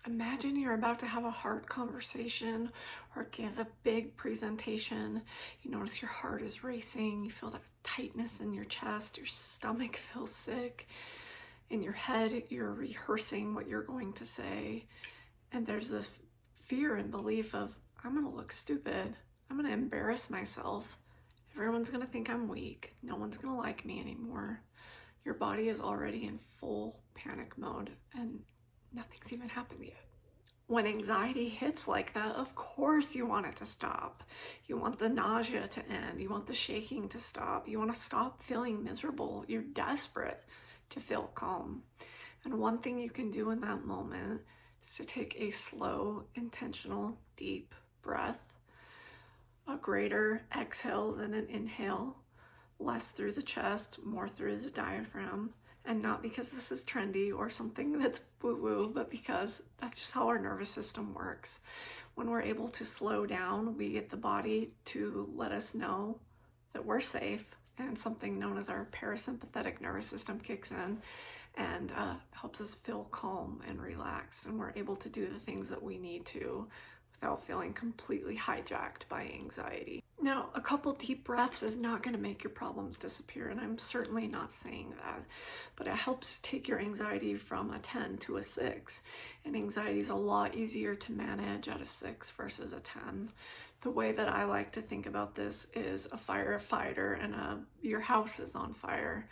Imagine you're about to have a hard conversation or give a big presentation. You notice your heart is racing, you feel that tightness in your chest, your stomach feels sick. In your head, you're rehearsing what you're going to say, and there's this fear and belief of, I'm gonna look stupid, I'm gonna embarrass myself, everyone's gonna think I'm weak, no one's gonna like me anymore. Your body is already in full panic mode and nothing's even happened yet. When anxiety hits like that, of course you want it to stop. You want the nausea to end. You want the shaking to stop. You want to stop feeling miserable. You're desperate to feel calm. And one thing you can do in that moment is to take a slow, intentional, deep breath, a greater exhale than an inhale, less through the chest, more through the diaphragm. And not because this is trendy or something that's woo-woo, but because that's just how our nervous system works. When we're able to slow down, we get the body to let us know that we're safe, and something known as our parasympathetic nervous system kicks in and helps us feel calm and relaxed, and we're able to do the things that we need to without feeling completely hijacked by anxiety. Now, a couple deep breaths is not going to make your problems disappear, and I'm certainly not saying that, but it helps take your anxiety from a 10 to a 6, and anxiety is a lot easier to manage at a 6 versus a 10. The way that I like to think about this is a firefighter and your house is on fire.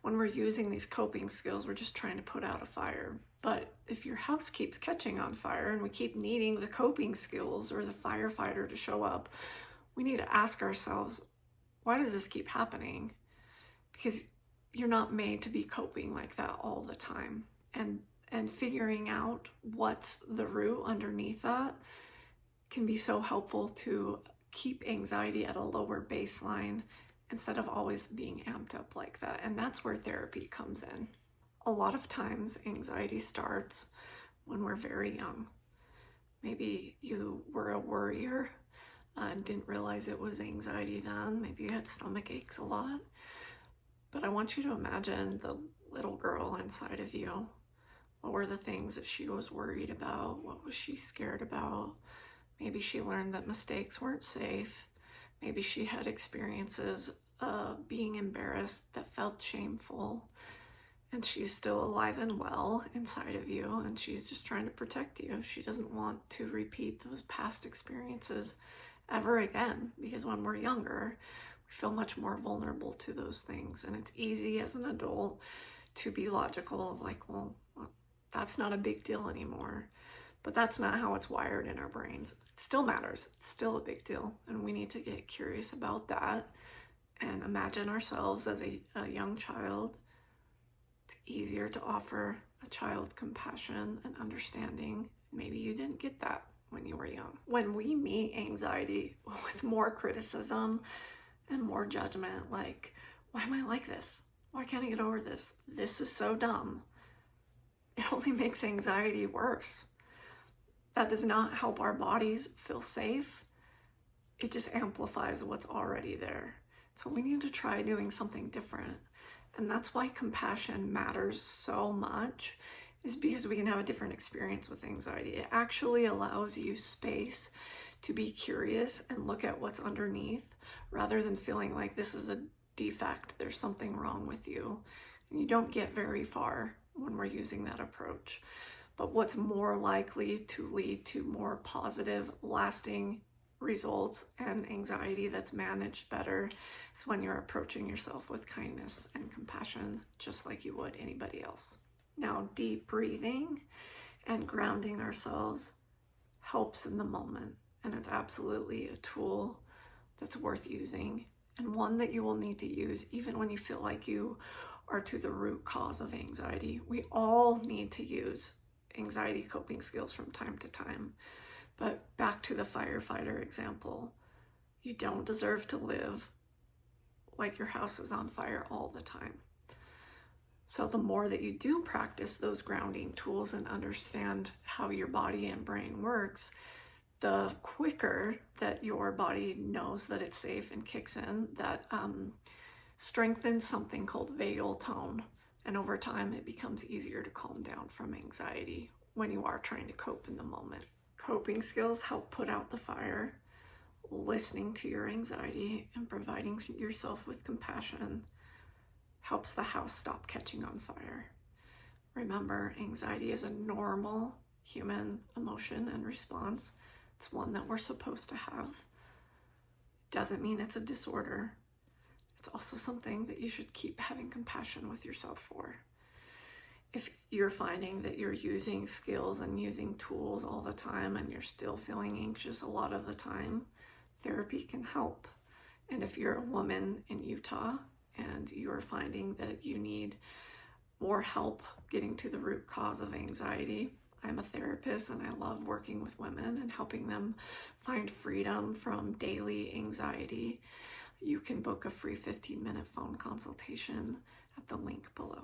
When we're using these coping skills, we're just trying to put out a fire. But if your house keeps catching on fire and we keep needing the coping skills or the firefighter to show up, we need to ask ourselves, why does this keep happening? Because you're not made to be coping like that all the time. And figuring out what's the root underneath that can be so helpful to keep anxiety at a lower baseline instead of always being amped up like that. And that's where therapy comes in. A lot of times anxiety starts when we're very young. Maybe you were a worrier and didn't realize it was anxiety then. Maybe you had stomach aches a lot. But I want you to imagine the little girl inside of you. What were the things that she was worried about? What was she scared about? Maybe she learned that mistakes weren't safe. Maybe she had experiences being embarrassed that felt shameful. And she's still alive and well inside of you, and she's just trying to protect you. She doesn't want to repeat those past experiences ever again, because when we're younger, we feel much more vulnerable to those things. And it's easy as an adult to be logical of like, well, that's not a big deal anymore. But that's not how it's wired in our brains. It still matters. It's still a big deal. And we need to get curious about that and imagine ourselves as a young child. It's easier to offer a child compassion and understanding. Maybe you didn't get that when you were young. When we meet anxiety with more criticism and more judgment, like, why am I like this? Why can't I get over this? This is so dumb. It only makes anxiety worse. That does not help our bodies feel safe. It just amplifies what's already there. So we need to try doing something different. And that's why compassion matters so much, is because we can have a different experience with anxiety. It actually allows you space to be curious and look at what's underneath rather than feeling like this is a defect, there's something wrong with you. And you don't get very far when we're using that approach. But what's more likely to lead to more positive, lasting results and anxiety that's managed better is when you're approaching yourself with kindness and compassion, just like you would anybody else. Now, deep breathing and grounding ourselves helps in the moment, and it's absolutely a tool that's worth using, and one that you will need to use even when you feel like you are to the root cause of anxiety. We all need to use anxiety coping skills from time to time. But back to the firefighter example, you don't deserve to live like your house is on fire all the time. So the more that you do practice those grounding tools and understand how your body and brain works, the quicker that your body knows that it's safe and kicks in, that strengthens something called vagal tone. And over time, it becomes easier to calm down from anxiety when you are trying to cope in the moment. Coping skills help put out the fire. Listening to your anxiety and providing yourself with compassion helps the house stop catching on fire. Remember, anxiety is a normal human emotion and response. It's one that we're supposed to have. Doesn't mean it's a disorder. It's also something that you should keep having compassion with yourself for. If you're finding that you're using skills and using tools all the time and you're still feeling anxious a lot of the time, therapy can help. And if you're a woman in Utah and you're finding that you need more help getting to the root cause of anxiety, I'm a therapist and I love working with women and helping them find freedom from daily anxiety. You can book a free 15-minute phone consultation at the link below.